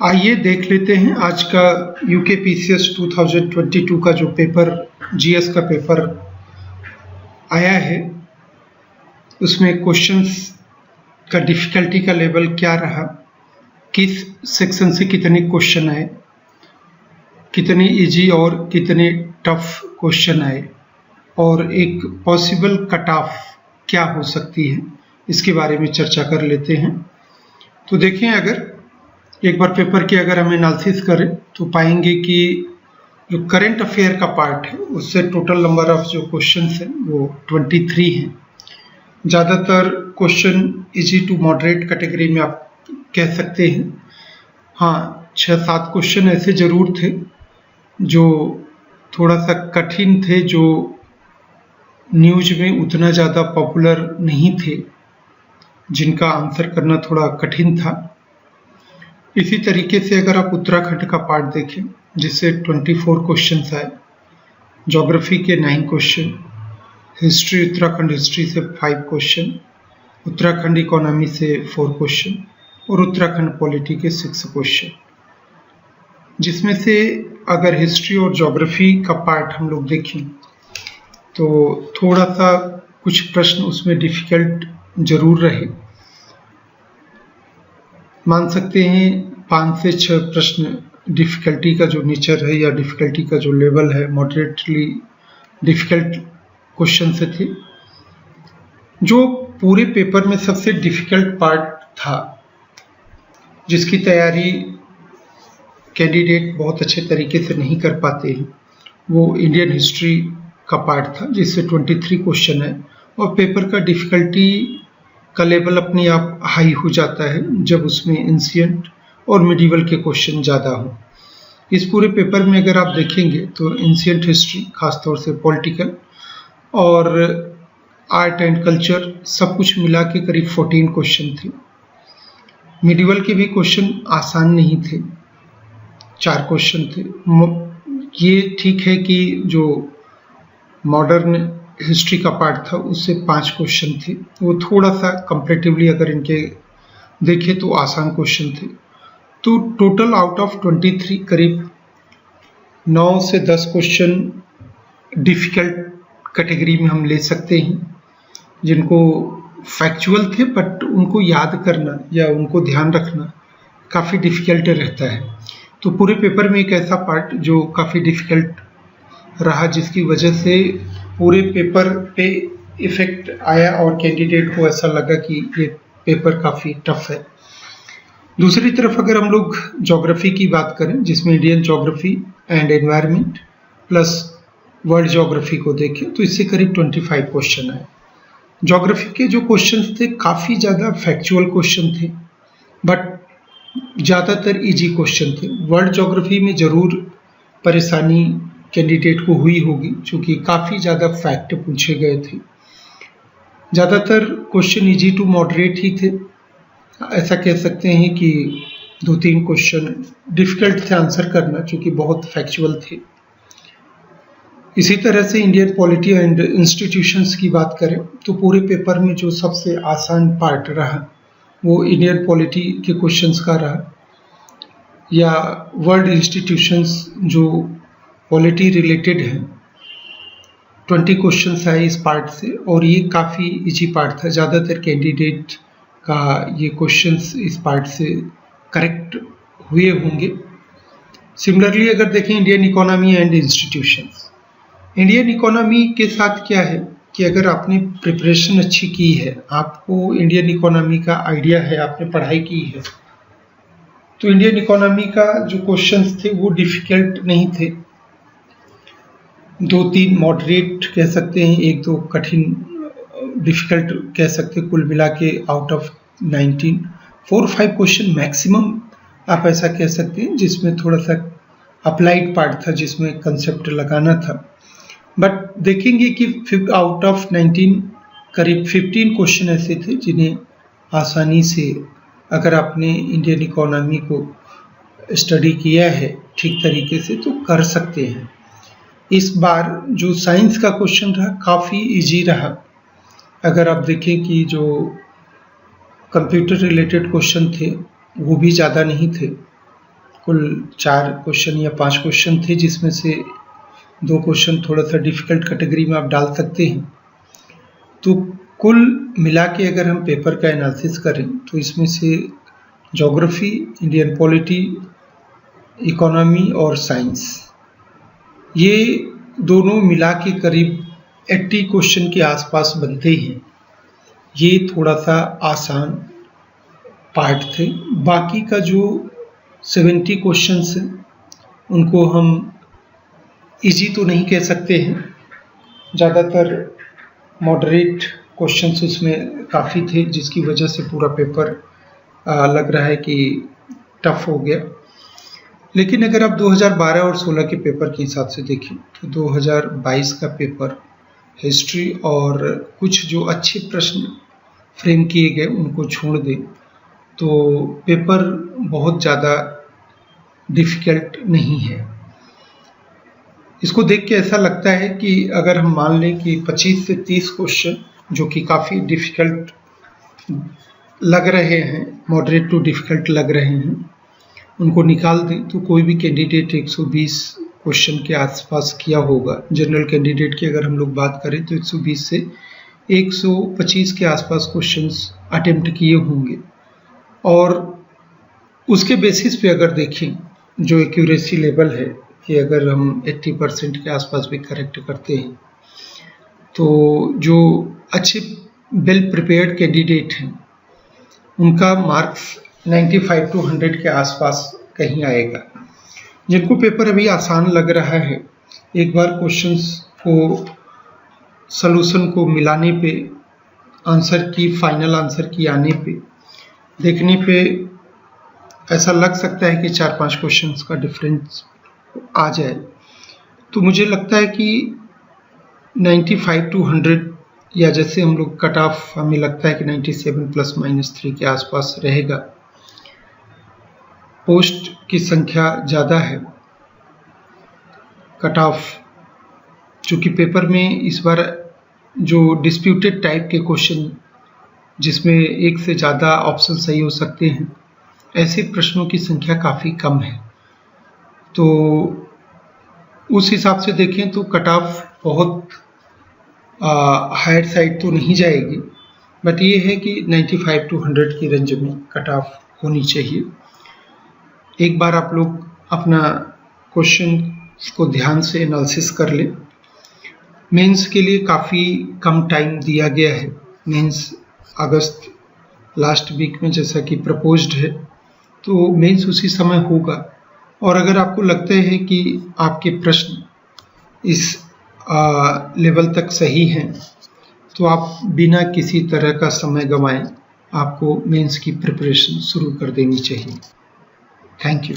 आइए देख लेते हैं आज का यूकेपीसीएस 2022 का जो पेपर जीएस का पेपर आया है उसमें क्वेश्चंस का डिफ़िकल्टी का लेवल क्या रहा, किस सेक्शन से कितने क्वेश्चन आए, कितने इजी और कितने टफ क्वेश्चन आए और एक पॉसिबल कट ऑफ क्या हो सकती है, इसके बारे में चर्चा कर लेते हैं। तो देखें, अगर एक बार पेपर की अगर हम एनालिसिस करें तो पाएंगे कि जो करंट अफेयर का पार्ट है उससे टोटल नंबर ऑफ जो क्वेश्चंस हैं वो 23 हैं। ज़्यादातर question easy to moderate category में आप कह सकते हैं। हाँ, 6-7 क्वेश्चन ऐसे ज़रूर थे जो थोड़ा सा कठिन थे, जो न्यूज में उतना ज़्यादा पॉपुलर नहीं थे, जिनका आंसर करना थोड़ा कठिन था। इसी तरीके से अगर आप उत्तराखंड का पार्ट देखें जिससे 24 क्वेश्चन आए, ज्योग्राफी के 9 क्वेश्चन, हिस्ट्री उत्तराखंड हिस्ट्री से 5 क्वेश्चन, उत्तराखंड इकोनॉमी से 4 क्वेश्चन और उत्तराखंड पॉलिटी के 6 क्वेश्चन, जिसमें से अगर हिस्ट्री और ज्योग्राफी का पार्ट हम लोग देखें तो थोड़ा सा कुछ प्रश्न उसमें डिफ़िकल्ट जरूर रहे। मान सकते हैं 5 से 6 प्रश्न डिफ़िकल्टी का जो नेचर है या डिफ़िकल्टी का जो लेवल है मॉडरेटली डिफ़िकल्ट क्वेश्चन से थे। जो पूरे पेपर में सबसे डिफ़िकल्ट पार्ट था, जिसकी तैयारी कैंडिडेट बहुत अच्छे तरीके से नहीं कर पाते हैं, वो इंडियन हिस्ट्री का पार्ट था जिससे 23 क्वेश्चन है और पेपर का डिफ़िकल्टी का लेवल अपने आप हाई हो जाता है जब उसमें एंशिएंट और मिडिवल के क्वेश्चन ज़्यादा हो। इस पूरे पेपर में अगर आप देखेंगे तो एंशिएंट हिस्ट्री, खासतौर से पॉलिटिकल और आर्ट एंड कल्चर सब कुछ मिला के करीब 14 क्वेश्चन थे। मिडिवल के भी क्वेश्चन आसान नहीं थे, 4 क्वेश्चन थे। ये ठीक है कि जो मॉडर्न हिस्ट्री का पार्ट था उससे 5 क्वेश्चन थे, वो थोड़ा सा कंपैरेटिवली अगर इनके देखें तो आसान क्वेश्चन थे। तो टोटल आउट ऑफ 23 करीब 9 से 10 क्वेश्चन डिफ़िकल्ट कैटेगरी में हम ले सकते हैं, जिनको फैक्चुअल थे बट उनको याद करना या उनको ध्यान रखना काफ़ी डिफ़िकल्ट रहता है। तो पूरे पेपर में एक ऐसा पार्ट जो काफ़ी डिफ़िकल्ट रहा, जिसकी वजह से पूरे पेपर पे इफ़ेक्ट आया और कैंडिडेट को ऐसा लगा कि ये पेपर काफ़ी टफ है। दूसरी तरफ अगर हम लोग ज्योग्राफी की बात करें, जिसमें Indian geography and environment plus world geography को देखें तो इससे करीब 25 क्वेश्चन आए। ज्योग्राफी के जो क्वेश्चन थे काफ़ी ज़्यादा फैक्चुअल क्वेश्चन थे बट ज़्यादातर इजी क्वेश्चन थे। वर्ल्ड ज्योग्राफी में ज़रूर परेशानी कैंडिडेट को हुई होगी क्योंकि काफ़ी ज़्यादा फैक्ट पूछे गए थे। ज़्यादातर क्वेश्चन इजी टू मॉडरेट ही थे। ऐसा कह सकते हैं कि 2-3 क्वेश्चन डिफ़िकल्ट थे आंसर करना क्योंकि बहुत फैक्चुअल थे। इसी तरह से इंडियन पॉलिटी एंड इंस्टीट्यूशंस की बात करें तो पूरे पेपर में जो सबसे आसान पार्ट रहा वो इंडियन पॉलिटी के क्वेश्चंस का रहा, या वर्ल्ड इंस्टीट्यूशंस जो पॉलिटी रिलेटेड हैं। 20 क्वेश्चंस आए इस पार्ट से और ये काफ़ी इजी पार्ट था। ज़्यादातर कैंडिडेट का ये क्वेश्चंस इस पार्ट से करेक्ट हुए होंगे। सिमिलरली अगर देखें Indian economy and institutions, Indian economy के साथ क्या है कि अगर आपने प्रिपरेशन अच्छी की है, आपको इंडियन इकोनॉमी का आइडिया है, आपने पढ़ाई की है, तो इंडियन इकोनॉमी का जो क्वेश्चंस थे वो डिफ़िकल्ट नहीं थे। 2-3 मॉडरेट कह सकते हैं, 1-2 कठिन डिफ़िकल्ट कह सकते हैं। कुल मिला के आउट ऑफ 19 4-5 क्वेश्चन मैक्सिमम आप ऐसा कह सकते हैं जिसमें थोड़ा सा अप्लाइड पार्ट था, जिसमें कंसेप्ट लगाना था। बट देखेंगे कि आउट ऑफ 19 करीब 15 क्वेश्चन ऐसे थे जिन्हें आसानी से अगर आपने इंडियन इकोनॉमी को स्टडी किया है ठीक तरीके से तो कर सकते हैं। इस बार जो साइंस का क्वेश्चन रहा काफ़ी इजी रहा। अगर आप देखें कि जो कंप्यूटर रिलेटेड क्वेश्चन थे वो भी ज़्यादा नहीं थे, कुल 4 क्वेश्चन या 5 क्वेश्चन थे, जिसमें से 2 क्वेश्चन थोड़ा सा डिफ़िकल्ट कैटेगरी में आप डाल सकते हैं। तो कुल मिला के अगर हम पेपर का एनालिसिस करें तो इसमें से ज्योग्राफी, इंडियन पॉलिटी, इकोनॉमी और साइंस, ये दोनों मिला के करीब 80 क्वेश्चन के आसपास बनते हैं। ये थोड़ा सा आसान पार्ट थे। बाकी का जो 70 क्वेश्चंस हैं उनको हम इजी तो नहीं कह सकते हैं, ज़्यादातर मॉडरेट क्वेश्चंस उसमें काफ़ी थे, जिसकी वजह से पूरा पेपर लग रहा है कि टफ हो गया। लेकिन अगर आप 2012 और 16 के पेपर के हिसाब से देखें तो 2022 का पेपर हिस्ट्री और कुछ जो अच्छे प्रश्न फ्रेम किए गए उनको छोड़ दें तो पेपर बहुत ज़्यादा डिफ़िकल्ट नहीं है। इसको देख के ऐसा लगता है कि अगर हम मान लें कि 25 से 30 क्वेश्चन जो कि काफ़ी डिफ़िकल्ट लग रहे हैं, मॉडरेट टू डिफ़िकल्ट लग रहे हैं, उनको निकाल दें तो कोई भी कैंडिडेट 120 क्वेश्चन के आसपास किया होगा। जनरल कैंडिडेट की अगर हम लोग बात करें तो 120 से 125 के आसपास क्वेश्चंस अटेम्प्ट किए होंगे। और उसके बेसिस पे अगर देखें जो एक्यूरेसी लेवल है कि अगर हम 80% के आसपास भी करेक्ट करते हैं तो जो अच्छे वेल प्रिपेयर्ड कैंडिडेट हैं उनका मार्क्स 95 to 100 के आसपास कहीं आएगा। जिनको पेपर अभी आसान लग रहा है, एक बार क्वेश्चंस को सॉल्यूशन को मिलाने पे, आंसर की फाइनल आंसर की आने पे, देखने पे ऐसा लग सकता है कि 4-5 क्वेश्चंस का डिफरेंस आ जाए। तो मुझे लगता है कि 95 to 100 या जैसे हम लोग कट ऑफ हमें लगता है कि 97 ±3 के आसपास रहेगा। पोस्ट की संख्या ज़्यादा है, कट ऑफ चूँकि पेपर में इस बार जो डिस्प्यूटेड टाइप के क्वेश्चन जिसमें एक से ज़्यादा ऑप्शन सही हो सकते हैं, ऐसे प्रश्नों की संख्या काफ़ी कम है। तो उस हिसाब से देखें तो कट ऑफ बहुत हायर साइड तो नहीं जाएगी, बट ये है कि 95 to 100 की रेंज में कट ऑफ होनी चाहिए। एक बार आप लोग अपना क्वेश्चन को ध्यान से एनालिसिस कर लें। मेंस के लिए काफ़ी कम टाइम दिया गया है। मेंस अगस्त लास्ट वीक में जैसा कि प्रपोज्ड है, तो मेंस उसी समय होगा। और अगर आपको लगता है कि आपके प्रश्न इस लेवल तक सही हैं तो आप बिना किसी तरह का समय गंवाएं आपको मेंस की प्रिपरेशन शुरू कर देनी चाहिए। Thank you.